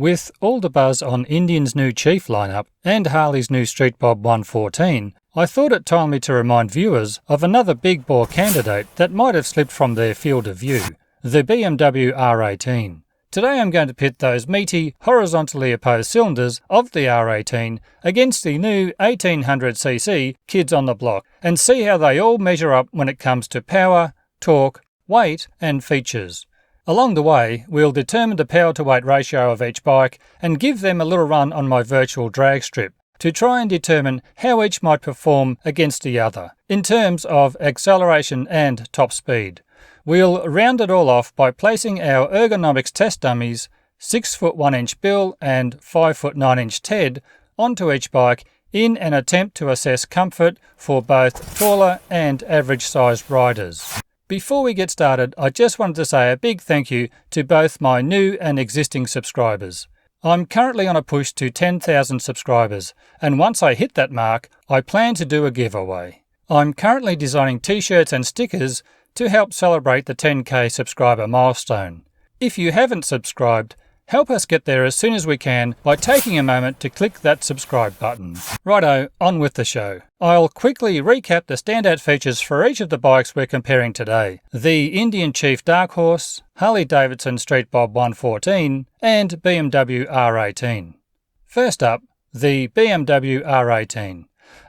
With all the buzz on Indian's new Chief lineup and Harley's new Street Bob 114, I thought it timely to remind viewers of another big bore candidate that might have slipped from their field of view, the BMW R18. Today I'm going to pit those meaty, horizontally opposed cylinders of the R18 against the new 1800cc kids on the block and see how they all measure up when it comes to power, torque, weight and features. Along the way, we'll determine the power-to-weight ratio of each bike and give them a little run on my virtual drag strip to try and determine how each might perform against the other in terms of acceleration and top speed. We'll round it all off by placing our ergonomics test dummies, 6 foot 1 inch Bill and 5 foot 9 inch Ted, onto each bike in an attempt to assess comfort for both taller and average-sized riders. Before we get started, I just wanted to say a big thank you to both my new and existing subscribers. I'm currently on a push to 10,000 subscribers, and once I hit that mark, I plan to do a giveaway. I'm currently designing t-shirts and stickers to help celebrate the 10k subscriber milestone. If you haven't subscribed, help us get there as soon as we can by taking a moment to click that subscribe button. Righto, on with the show. I'll quickly recap the standout features for each of the bikes we're comparing today. The Indian Chief Dark Horse, Harley-Davidson Street Bob 114 and BMW R18. First up, the BMW R18.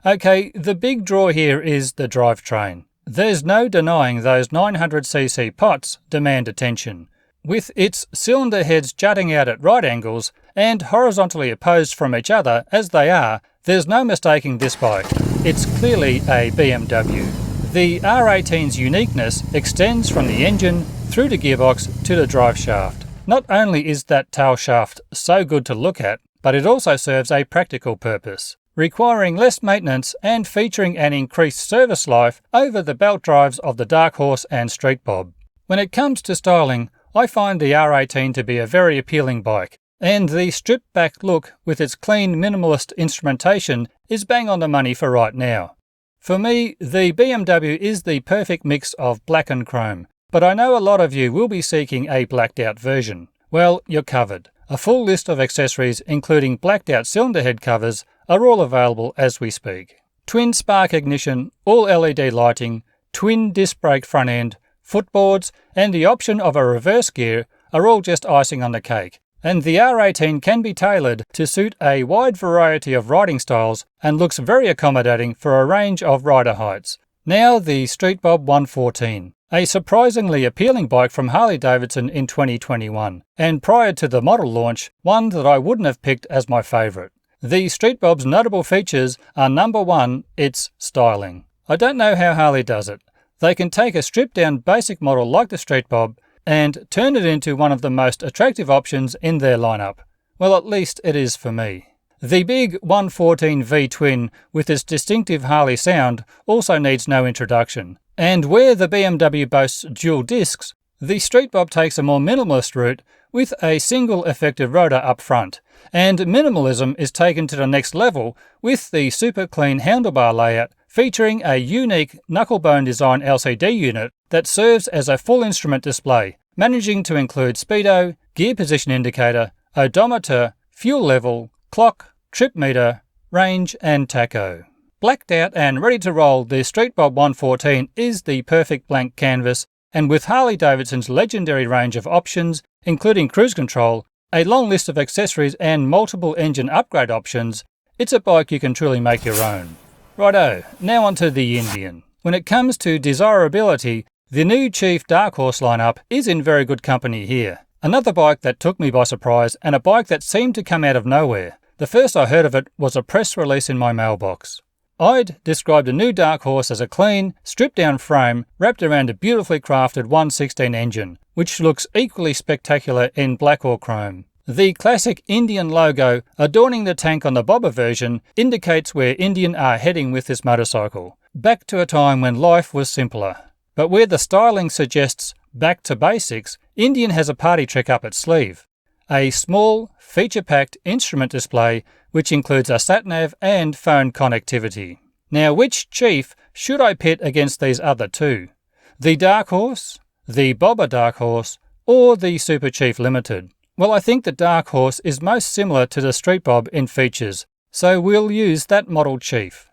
Okay, the big draw here is the drivetrain. There's no denying those 900cc pots demand attention. With its cylinder heads jutting out at right angles and horizontally opposed from each other as they are, there's no mistaking this bike. It's clearly a BMW. The R18's uniqueness extends from the engine through the gearbox to the drive shaft. Not only is that tail shaft so good to look at, but it also serves a practical purpose, requiring less maintenance and featuring an increased service life over the belt drives of the Dark Horse and Street Bob. When it comes to styling, I find the R18 to be a very appealing bike, and the stripped-back look with its clean minimalist instrumentation is bang on the money for right now. For me, the BMW is the perfect mix of black and chrome, but I know a lot of you will be seeking a blacked-out version. Well, you're covered. A full list of accessories, including blacked-out cylinder head covers, are all available as we speak. Twin spark ignition, all LED lighting, twin disc brake front end, footboards, and the option of a reverse gear are all just icing on the cake, and the R18 can be tailored to suit a wide variety of riding styles and looks very accommodating for a range of rider heights. Now the Street Bob 114, a surprisingly appealing bike from Harley-Davidson in 2021, and prior to the model launch, one that I wouldn't have picked as my favourite. The Street Bob's notable features are number one, its styling. I don't know how Harley does it. They can take a stripped-down basic model like the Street Bob and turn it into one of the most attractive options in their lineup. Well, at least it is for me. The big 114 V-twin with its distinctive Harley sound also needs no introduction. And where the BMW boasts dual discs, the Street Bob takes a more minimalist route with a single effective rotor up front. And minimalism is taken to the next level with the super clean handlebar layout featuring a unique knucklebone design LCD unit that serves as a full instrument display, managing to include speedo, gear position indicator, odometer, fuel level, clock, trip meter, range and tacho. Blacked out and ready to roll, the Street Bob 114 is the perfect blank canvas, and with Harley-Davidson's legendary range of options, including cruise control, a long list of accessories and multiple engine upgrade options, it's a bike you can truly make your own. Righto, now onto the Indian. When it comes to desirability, the new Chief Dark Horse lineup is in very good company here. Another bike that took me by surprise and a bike that seemed to come out of nowhere. The first I heard of it was a press release in my mailbox. I'd described the new Dark Horse as a clean, stripped-down frame wrapped around a beautifully crafted 116 engine, which looks equally spectacular in black or chrome. The classic Indian logo adorning the tank on the bobber version indicates where Indian are heading with this motorcycle, back to a time when life was simpler. But where the styling suggests back to basics, Indian has a party trick up its sleeve. A small, feature-packed instrument display which includes a sat-nav and phone connectivity. Now, which Chief should I pit against these other two? The Dark Horse, the Bobber Dark Horse, or the Super Chief Limited? Well, I think the Dark Horse is most similar to the Street Bob in features, so we'll use that model Chief.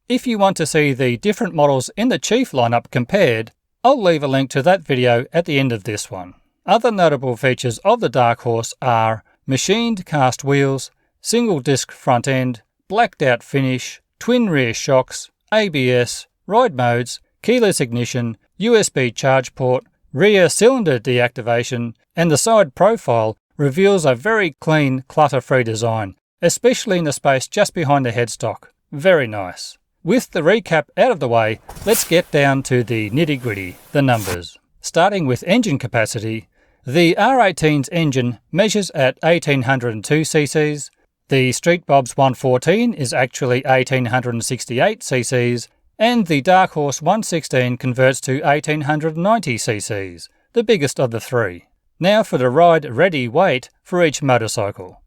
If you want to see the different models in the Chief lineup compared, I'll leave a link to that video at the end of this one. Other notable features of the Dark Horse are machined cast wheels, single disc front end, blacked out finish, twin rear shocks, ABS, ride modes, keyless ignition, USB charge port, rear cylinder deactivation, and the side profile reveals a very clean, clutter-free design, especially in the space just behind the headstock. Very nice. With the recap out of the way, let's get down to the nitty-gritty, the numbers. Starting with engine capacity, the R18's engine measures at 1802 cc's, the Street Bob's 114 is actually 1868 cc's, and the Dark Horse 116 converts to 1890 cc's, the biggest of the three. Now for the ride-ready weight for each motorcycle.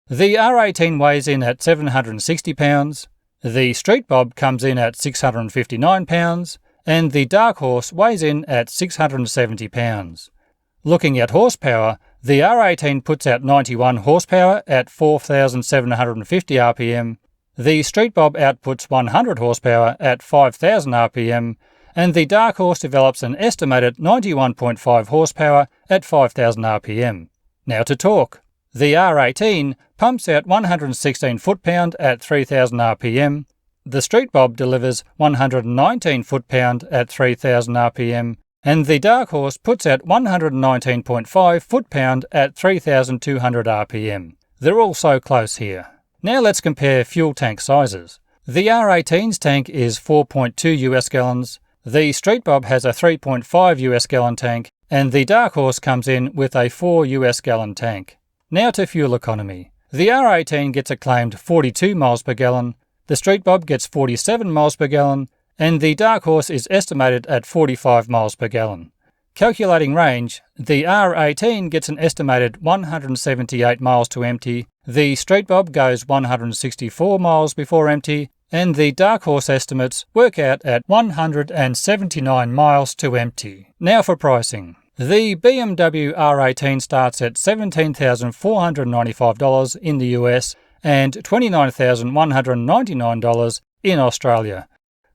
The R18 weighs in at 760 pounds, the Street Bob comes in at 659 pounds, and the Dark Horse weighs in at 670 pounds. Looking at horsepower, the R18 puts out 91 horsepower at 4,750 RPM, the Street Bob outputs 100 horsepower at 5,000 RPM, and the Dark Horse develops an estimated 91.5 horsepower at 5,000 RPM. Now to torque. The R18 pumps out 116 foot-pound at 3,000 RPM, the Street Bob delivers 119 foot-pound at 3,000 RPM, and the Dark Horse puts out 119.5 foot-pound at 3,200 RPM. They're all so close here. Now let's compare fuel tank sizes. The R18's tank is 4.2 US gallons, the Street Bob has a 3.5 US gallon tank, and the Dark Horse comes in with a 4 US gallon tank. Now to fuel economy. The R18 gets a claimed 42 miles per gallon, the Street Bob gets 47 miles per gallon, and the Dark Horse is estimated at 45 miles per gallon. Calculating range, the R18 gets an estimated 178 miles to empty, the Street Bob goes 164 miles before empty, and the Dark Horse estimates work out at 179 miles to empty. Now for pricing. The BMW R18 starts at $17,495 in the US and $29,199 in Australia.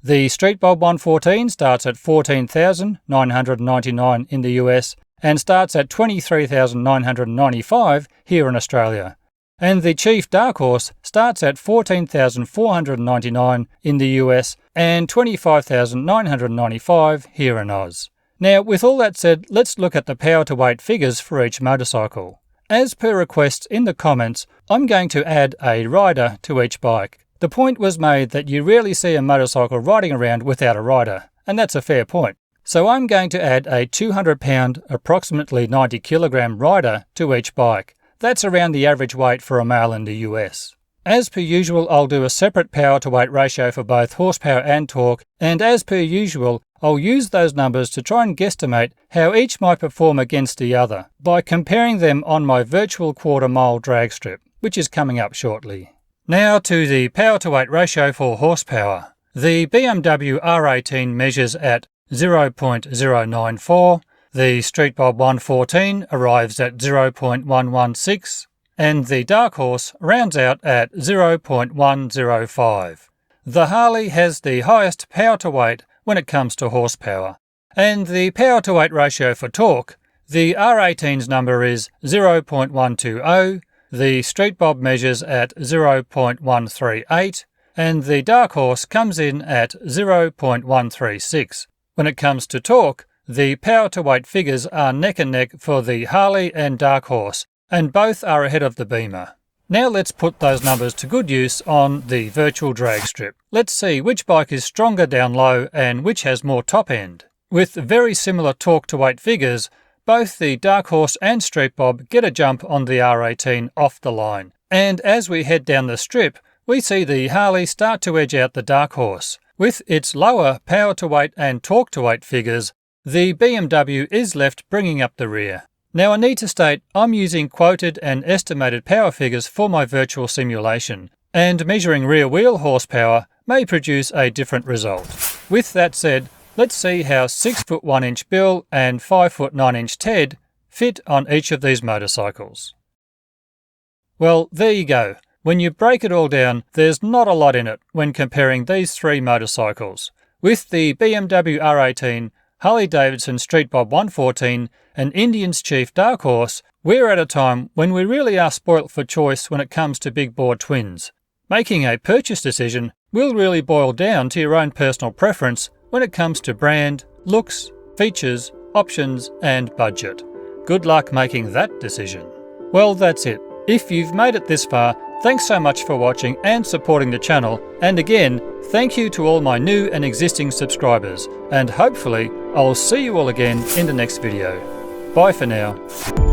The Street Bob 114 starts at $14,999 in the US and starts at $23,995 here in Australia. And the Chief Dark Horse starts at $14,499 in the US and $25,995 here in Oz. Now, with all that said, let's look at the power to weight figures for each motorcycle. As per requests in the comments, I'm going to add a rider to each bike. The point was made that you rarely see a motorcycle riding around without a rider, and that's a fair point. So I'm going to add a 200-pound, approximately 90-kilogram rider to each bike. That's around the average weight for a male in the US. As per usual, I'll do a separate power to weight ratio for both horsepower and torque, and as per usual, I'll use those numbers to try and guesstimate how each might perform against the other by comparing them on my virtual quarter-mile drag strip, which is coming up shortly. Now to the power to weight ratio for horsepower. The BMW R18 measures at 0.094, the Street Bob 114 arrives at 0.116, and the Dark Horse rounds out at 0.105. The Harley has the highest power to weight when it comes to horsepower, and the power to weight ratio for torque, the R18's number is 0.120, the Street Bob measures at 0.138, and the Dark Horse comes in at 0.136. When it comes to torque, the power to weight figures are neck and neck for the Harley and Dark Horse, and both are ahead of the Beamer. Now let's put those numbers to good use on the virtual drag strip. Let's see which bike is stronger down low and which has more top end. With very similar torque to weight figures, both the Dark Horse and Street Bob get a jump on the R18 off the line. And as we head down the strip, we see the Harley start to edge out the Dark Horse. With its lower power to weight and torque to weight figures, the BMW is left bringing up the rear. Now I need to state I'm using quoted and estimated power figures for my virtual simulation, and measuring rear wheel horsepower may produce a different result. With that said, let's see how 6 foot 1 inch Bill and 5 foot 9 inch Ted fit on each of these motorcycles. Well, there you go. When you break it all down, there's not a lot in it when comparing these three motorcycles. With the BMW R18, Harley-Davidson Street Bob 114 and Indian's Chief Dark Horse, we're at a time when we really are spoilt for choice when it comes to big bore twins. Making a purchase decision will really boil down to your own personal preference when it comes to brand, looks, features, options and budget. Good luck making that decision. Well, that's it. If you've made it this far, thanks so much for watching and supporting the channel, and again, thank you to all my new and existing subscribers, and hopefully I'll see you all again in the next video. Bye for now.